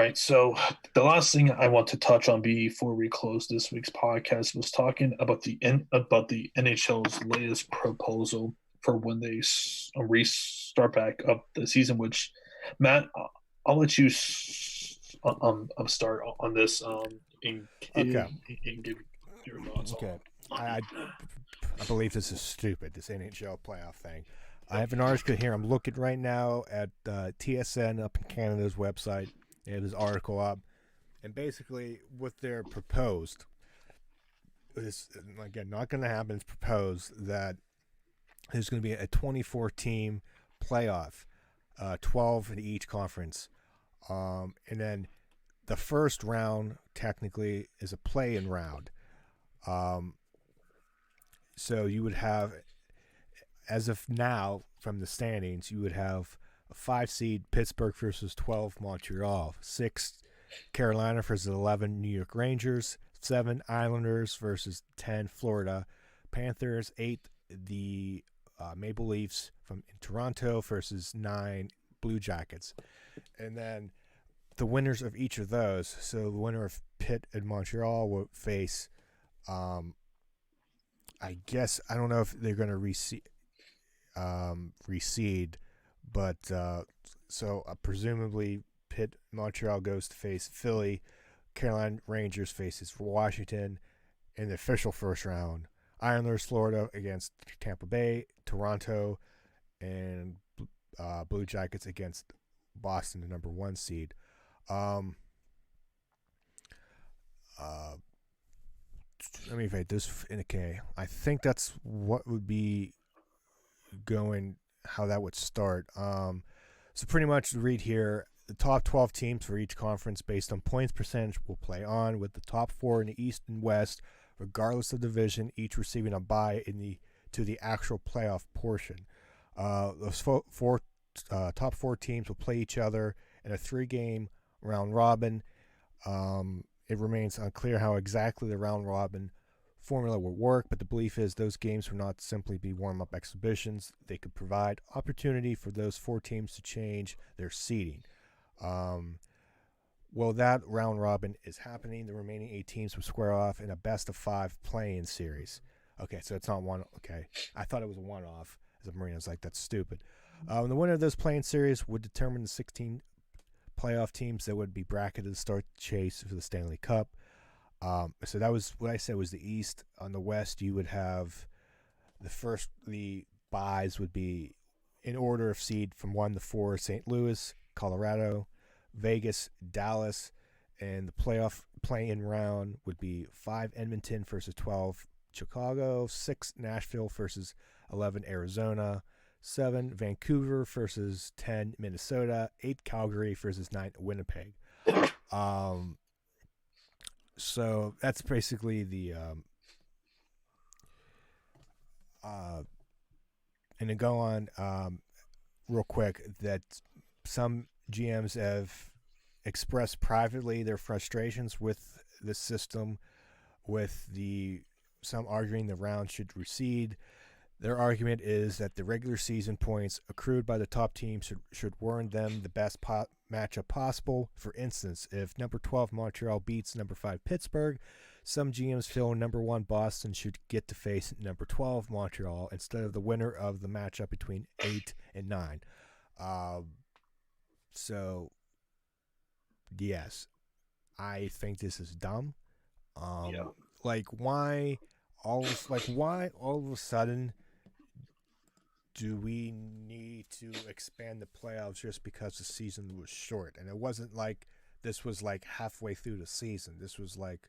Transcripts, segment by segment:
right. So the last thing I want to touch on before we close this week's podcast was talking about the NHL's latest proposal for when they restart back up the season. Which, Matt, I'll let you start on this Okay. and give your thoughts Okay. on I, it. I I believe this is stupid. This NHL playoff thing. I have an article here. I'm looking right now at TSN up in Canada's website. They have this article up, and basically what they're proposed is again not going to happen. It's proposed that there's going to be a 24 team playoff, 12 in each conference, and then the first round technically is a play-in round. Um, so you would have, as of now, from the standings, you would have a 5 seed Pittsburgh versus 12 Montreal, 6 Carolina versus 11 New York Rangers, 7 Islanders versus 10 Florida Panthers, 8 the Maple Leafs from Toronto versus 9 Blue Jackets, and then the winners of each of those. So the winner of Pitt and Montreal will face. I guess I don't know if they're going to reseed, but presumably Pitt Montreal goes to face Philly, Carolina Rangers faces Washington in the official first round. Islanders Florida against Tampa Bay, Toronto, and Blue Jackets against Boston, the number 1 seed. Let me write this in a K. I think that's what would be going, how that would start. So pretty much read here, the top 12 teams for each conference based on points percentage will play on, with the top 4 in the East and West, regardless of division, each receiving a bye to the actual playoff portion. Those top 4 teams will play each other in a 3-game round robin. It remains unclear how exactly the round robin formula will work, but the belief is those games will not simply be warm-up exhibitions. They could provide opportunity for those 4 teams to change their seeding. Well, that round robin is happening. The remaining 8 teams will square off in a best-of-5 play-in series. Okay, so it's not one. Okay, I thought it was a one-off. As a Marine, I was like, that's stupid. The winner of this play-in series would determine the 16 playoff teams that would be bracketed to start the chase for the Stanley Cup. So that was what I said was the East. On the West, you would have the byes would be in order of seed from 1 to 4: St. Louis, Colorado, Vegas, Dallas, and the playoff play-in round would be 5 Edmonton versus 12 Chicago, 6 Nashville versus 11 Arizona, 7 Vancouver versus 10 Minnesota, 8 Calgary versus 9 Winnipeg. So that's basically the and to go on real quick, that some GMs have expressed privately their frustrations with the system, with some arguing the round should recede. Their argument is that the regular season points accrued by the top team should warrant them the best matchup possible. For instance, if number 12 Montreal beats number 5 Pittsburgh, some GMs feel number 1 Boston should get to face number 12 Montreal instead of the winner of the matchup between 8 and 9. So, yes, I think this is dumb. Yeah. Why all of a sudden do we need to expand the playoffs just because the season was short? And it wasn't like this was like halfway through the season. This was like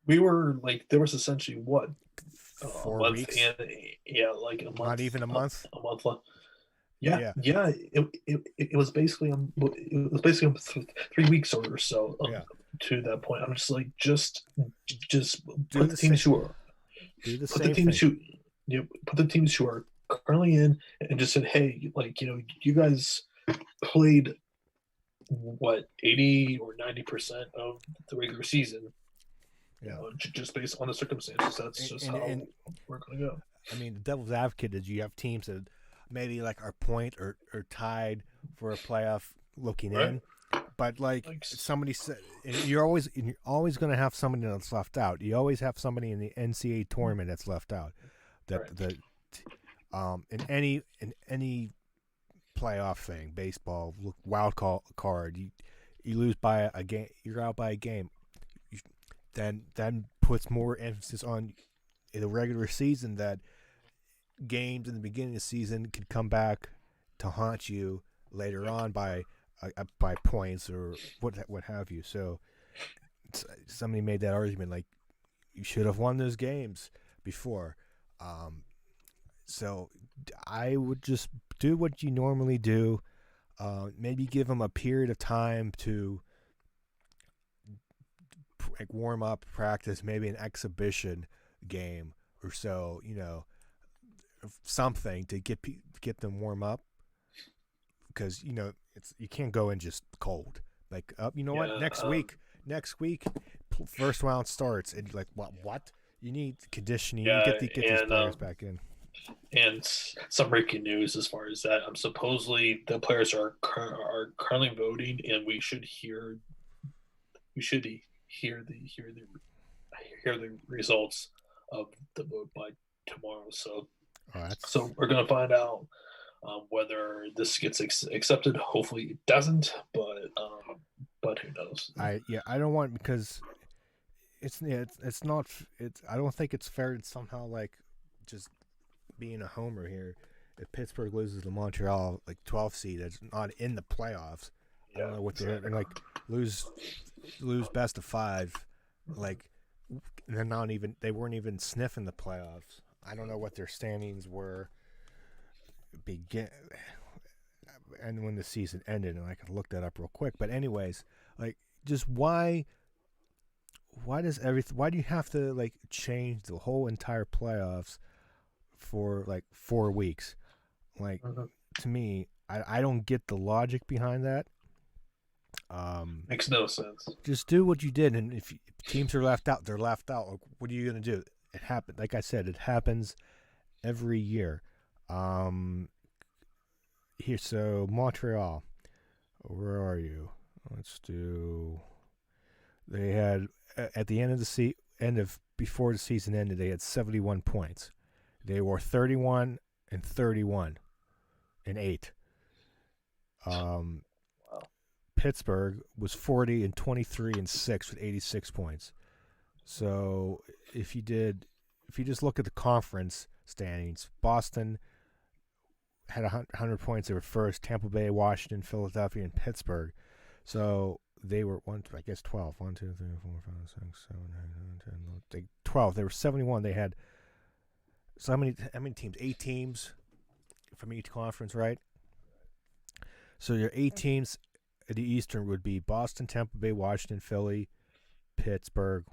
We were like, there was essentially what, a 4 month weeks, and yeah, like a not month, even a month. a month left. Yeah, Yeah, yeah. It was basically 3 weeks or so yeah. to that point. I'm just like, just Do put the the same. teams who are Do the put the same teams thing. who put the teams who are currently in, and just said, hey, like, you guys played what, 80 or 90% of the regular season. Yeah. Just based on the circumstances, that's just how And we're going to go. I mean, the devil's advocate is you have teams that maybe like are point or tied for a playoff looking Right. in, But like Like, somebody said, you're always going to have somebody that's left out. You always have somebody in the NCAA tournament that's left out. right. In any playoff thing, baseball, wild card, you lose by a game, you're out by a game. Then puts more emphasis on in the regular season that games in the beginning of the season could come back to haunt you later on by points or what have you. So somebody made that argument like you should have won those games before. So I would just do what you normally do. Maybe give them a period of time to like warm up, practice, maybe an exhibition game or so. Something to get them warm up because you can't go in just cold. Like what? Next week, first round starts and like what? You need conditioning. You get these players back in. And some breaking news as far as that. Supposedly the players are currently voting, and we should hear the results of the vote by tomorrow. So we're gonna find out whether this gets accepted. Hopefully it doesn't, but who knows? I don't want because it's not I don't think it's fair to somehow like just being a homer here. If Pittsburgh loses to Montreal, like 12th seed, that's not in the playoffs. I don't know what they're like lose best of 5, like they're not even they weren't even sniffing the playoffs. I don't know what their standings were and when the season ended, and I can look that up real quick. But anyways, like just why do you have to like change the whole entire playoffs for like 4 weeks? Like to me, I don't get the logic behind that. Makes no sense. Just do what you did, and if teams are left out, they're left out. Like, what are you gonna do? It happened. Like I said, it happens every year. Here, so Montreal, where are you? Let's do. They had at the end of the before the season ended, they had 71 points. They were 31 and 31 and 8. Pittsburgh was 40 and 23 and 6 with 86 points. So if you just look at the conference standings, Boston had 100 points. They were first. Tampa Bay, Washington, Philadelphia, and Pittsburgh. So they were 12. 1, 2, 3, 4, 5, 6, 7, 8, 9, 10, 12. They were 71. They had how many teams? 8 teams from each conference, right? So your 8 teams at the Eastern would be Boston, Tampa Bay, Washington, Philly, Pittsburgh,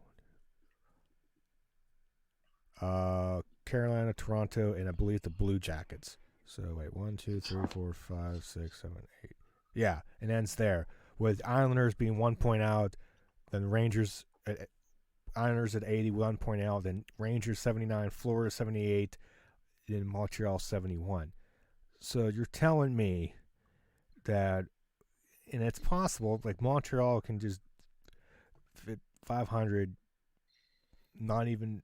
Carolina, Toronto, and I believe the Blue Jackets. So wait, 1, 2, 3, 4, 5, 6, 7, 8. Yeah, it ends there with Islanders being 1 point out, then Islanders at 81 point out, then Rangers 79, Florida 78, then Montreal 71. So you're telling me that, and it's possible, like Montreal can just fit 500, not even,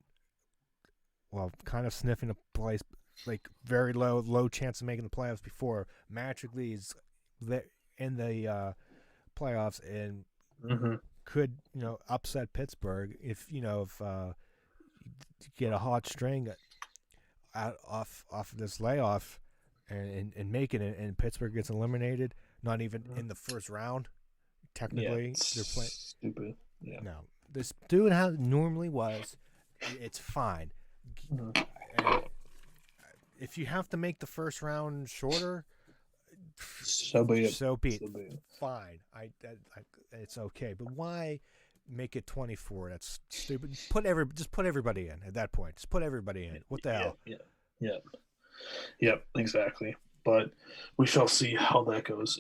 kind of sniffing a place, like very low chance of making the playoffs before magically is in the playoffs and could upset Pittsburgh if you get a hot string off of this layoff and making it, and Pittsburgh gets eliminated, not even in the first round. Technically, they're playing stupid. Yeah. No, this doing how it normally was. It's fine. And if you have to make the first round shorter, so be it. Fine. It's okay. But why make it 24? That's stupid. Just put everybody in at that point. Just put everybody in. What the hell? Yeah. Yep. Exactly. But we shall see how that goes.